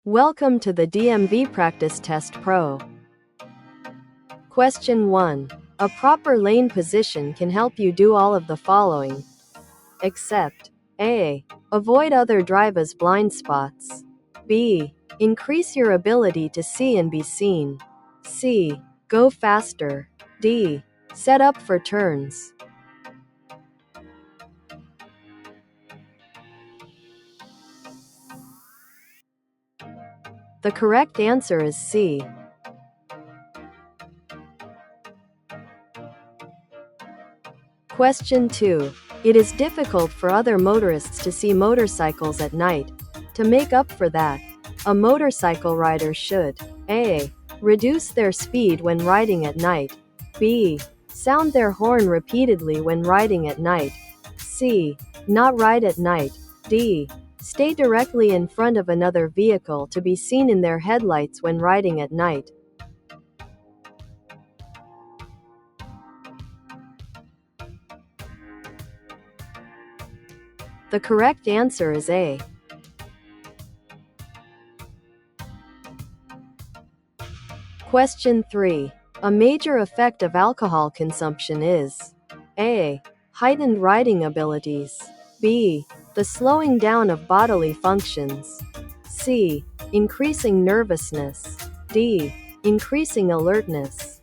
Welcome to the DMV Practice Test Pro. Question 1. A proper lane position can help you do all of the following. Except A. Avoid other drivers' blind spots. B. Increase your ability to see and be seen. C. Go faster. D. Set up for turns. The correct answer is C. Question 2. It is difficult for other motorists to see motorcycles at night. To make up for that, a motorcycle rider should A. Reduce their speed when riding at night. B. Sound their horn repeatedly when riding at night. C. Not ride at night. D. Stay directly in front of another vehicle to be seen in their headlights when riding at night. The correct answer is A. Question 3. A major effect of alcohol consumption is A. Heightened riding abilities. B. The slowing down of bodily functions. C. Increasing nervousness. D. Increasing alertness.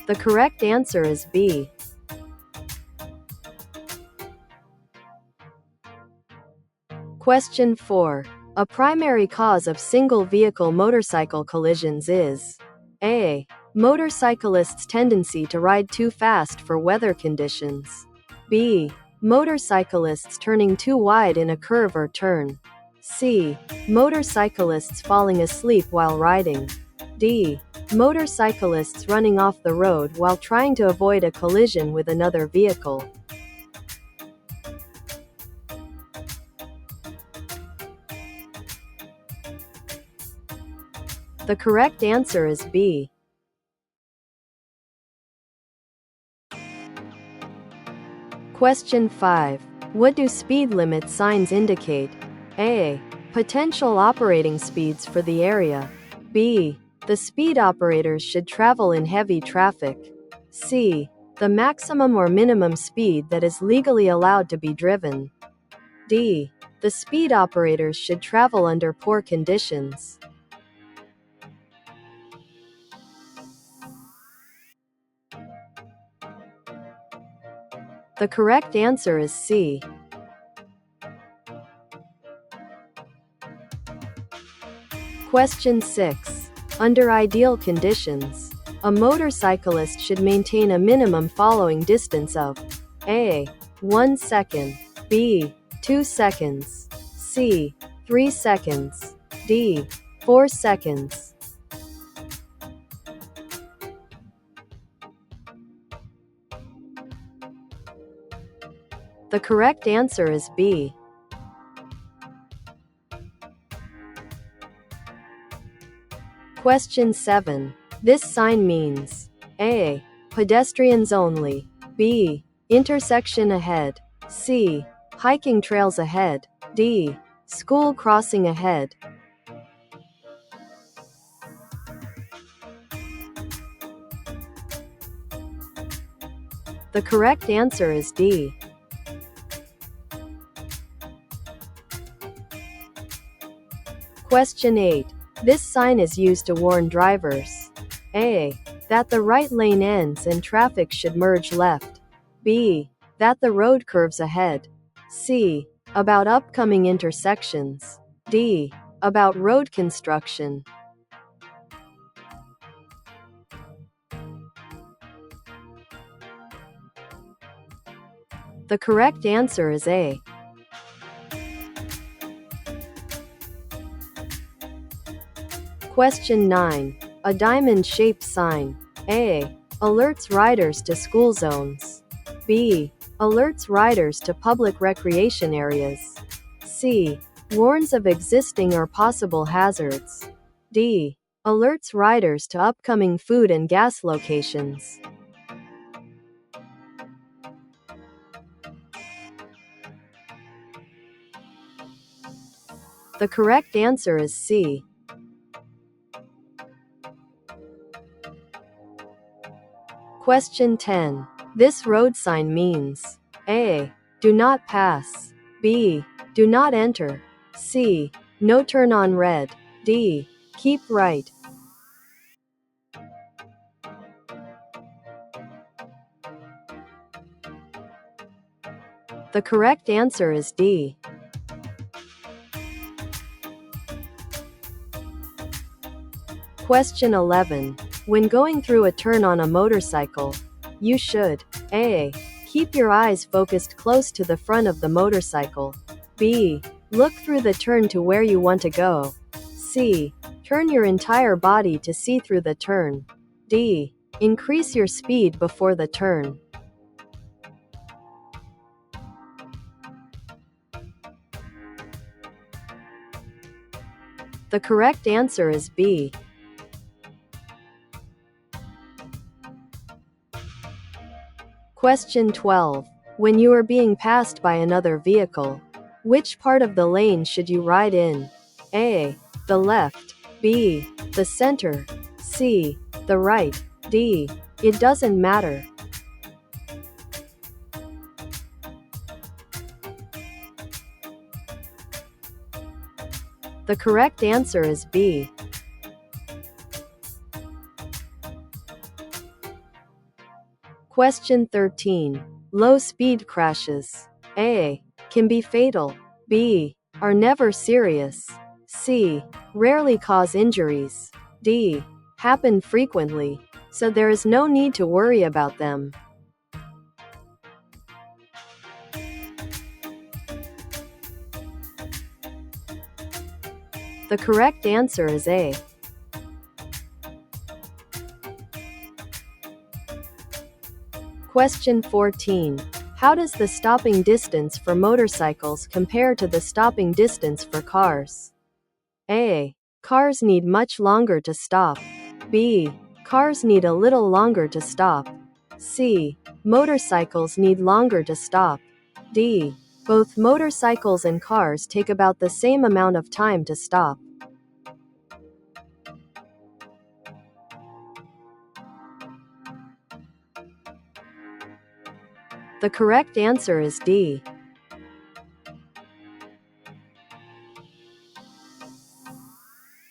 The correct answer is B. Question 4. A primary cause of single-vehicle motorcycle collisions is A. Motorcyclists' tendency to ride too fast for weather conditions. B. Motorcyclists turning too wide in a curve or turn. C. Motorcyclists falling asleep while riding. D. Motorcyclists running off the road while trying to avoid a collision with another vehicle. The correct answer is B. Question 5. What do speed limit signs indicate? A. Potential operating speeds for the area. B. The speed operators should travel in heavy traffic. C. The maximum or minimum speed that is legally allowed to be driven. D. The speed operators should travel under poor conditions. The correct answer is C. Question 6. Under ideal conditions, a motorcyclist should maintain a minimum following distance of A. 1 second. B. 2 seconds. C. 3 seconds. D. 4 seconds. The correct answer is B. Question 7. This sign means A. Pedestrians only. B. Intersection ahead. C. Hiking trails ahead. D. School crossing ahead. The correct answer is D. Question 8. This sign is used to warn drivers. A. That the right lane ends and traffic should merge left. B. That the road curves ahead. C. About upcoming intersections. D. About road construction. The correct answer is A. Question 9. A diamond-shaped sign. A. Alerts riders to school zones. B. Alerts riders to public recreation areas. C. Warns of existing or possible hazards. D. Alerts riders to upcoming food and gas locations. The correct answer is C. Question 10. This road sign means A. Do not pass. B. Do not enter. C. No turn on red. D. Keep right. The correct answer is D. Question 11. When going through a turn on a motorcycle, you should A. Keep your eyes focused close to the front of the motorcycle. B. Look through the turn to where you want to go. C. Turn your entire body to see through the turn. D. Increase your speed before the turn. The correct answer is B. Question 12. When you are being passed by another vehicle, which part of the lane should you ride in? A. The left. B. The center. C. The right. D. It doesn't matter. The correct answer is B. Question 13. Low-speed crashes A. Can be fatal. B. Are never serious. C. Rarely cause injuries. D. Happen frequently, so there is no need to worry about them. The correct answer is A. Question 14. How does the stopping distance for motorcycles compare to the stopping distance for cars? A. Cars need much longer to stop. B. Cars need a little longer to stop. C. Motorcycles need longer to stop. D. Both motorcycles and cars take about the same amount of time to stop. The correct answer is D.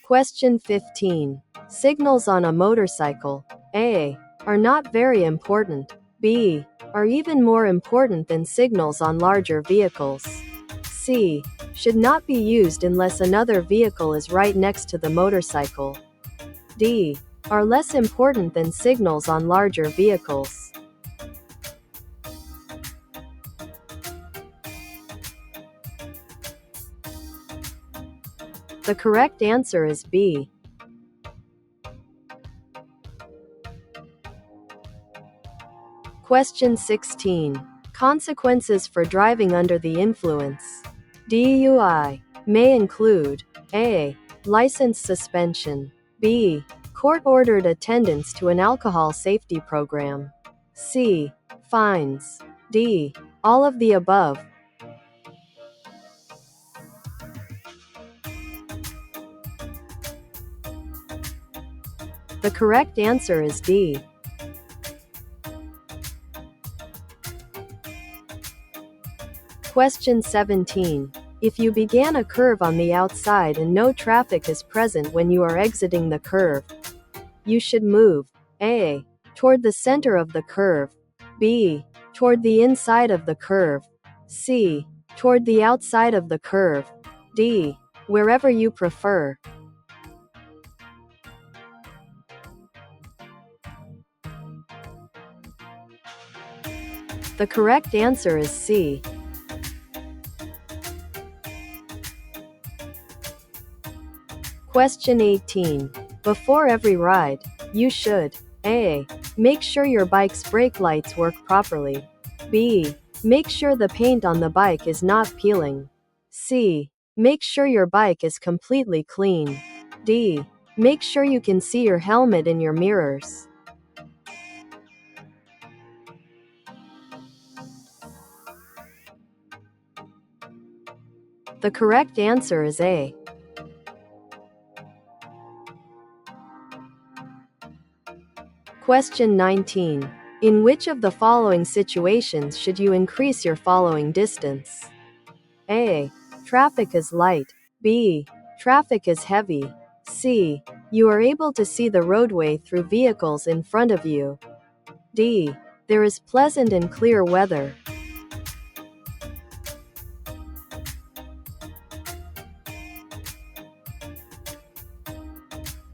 Question 15. Signals on a motorcycle A. Are not very important. B. Are even more important than signals on larger vehicles. C. Should not be used unless another vehicle is right next to the motorcycle. D. Are less important than signals on larger vehicles. The correct answer is B. Question 16. Consequences for driving under the influence. DUI may include A. License suspension. B. Court-ordered attendance to an alcohol safety program. C. Fines. D. All of the above. The correct answer is D. Question 17. If you began a curve on the outside and no traffic is present when you are exiting the curve, you should move A. Toward the center of the curve. B. Toward the inside of the curve. C. Toward the outside of the curve. D. Wherever you prefer. The correct answer is C. Question 18. Before every ride, you should A. Make sure your bike's brake lights work properly. B. Make sure the paint on the bike is not peeling. C. Make sure your bike is completely clean. D. Make sure you can see your helmet in your mirrors. The correct answer is A. Question 19. In which of the following situations should you increase your following distance? A. Traffic is light. B. Traffic is heavy. C. You are able to see the roadway through vehicles in front of you. D. There is pleasant and clear weather.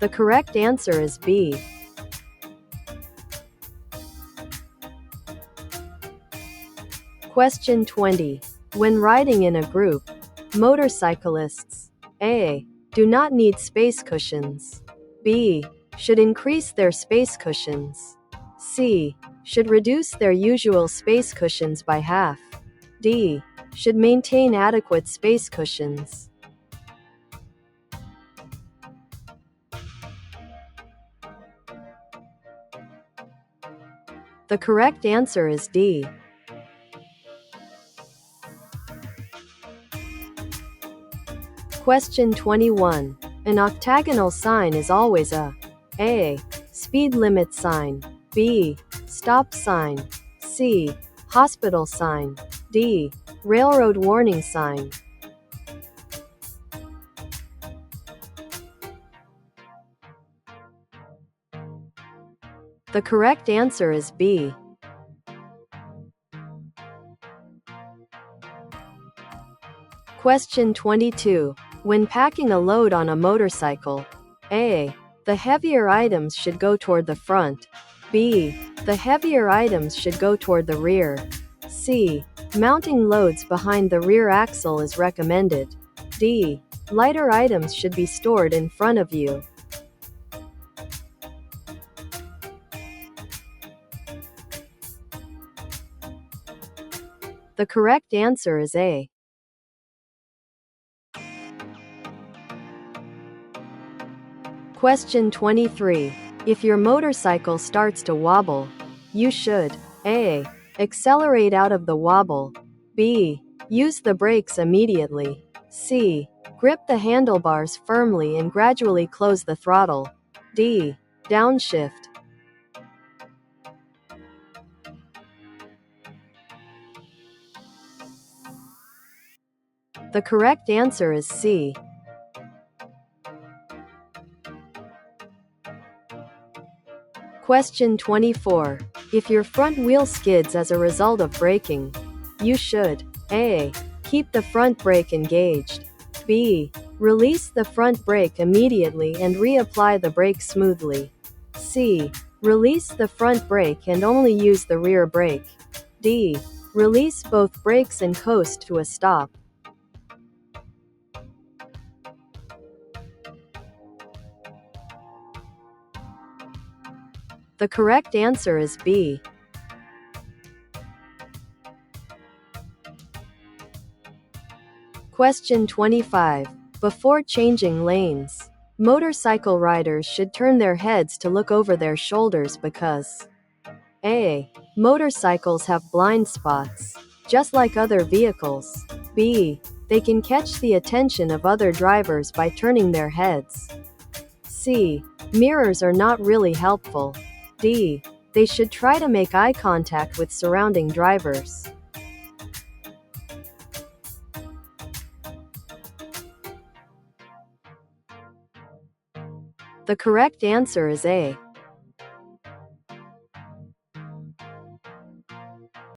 The correct answer is B. Question 20. When riding in a group, motorcyclists A. do not need space cushions. B. should increase their space cushions. C. should reduce their usual space cushions by half. D. should maintain adequate space cushions. The correct answer is D. Question 21. An octagonal sign is always a A. speed limit sign. B. stop sign. C. hospital sign. D. railroad warning sign. The correct answer is B. Question 22. When packing a load on a motorcycle, A. the heavier items should go toward the front. B. the heavier items should go toward the rear. C. mounting loads behind the rear axle is recommended. D. lighter items should be stored in front of you. The correct answer is A. Question 23. If your motorcycle starts to wobble, you should A. accelerate out of the wobble. B. use the brakes immediately. C. grip the handlebars firmly and gradually close the throttle. D. downshift. The correct answer is C. Question 24. If your front wheel skids as a result of braking, you should A. keep the front brake engaged. B. release the front brake immediately and reapply the brake smoothly. C. release the front brake and only use the rear brake. D. release both brakes and coast to a stop. The correct answer is B. Question 25. Before changing lanes, motorcycle riders should turn their heads to look over their shoulders because A. motorcycles have blind spots, just like other vehicles. B. they can catch the attention of other drivers by turning their heads. C. mirrors are not really helpful. D. they should try to make eye contact with surrounding drivers. The correct answer is A.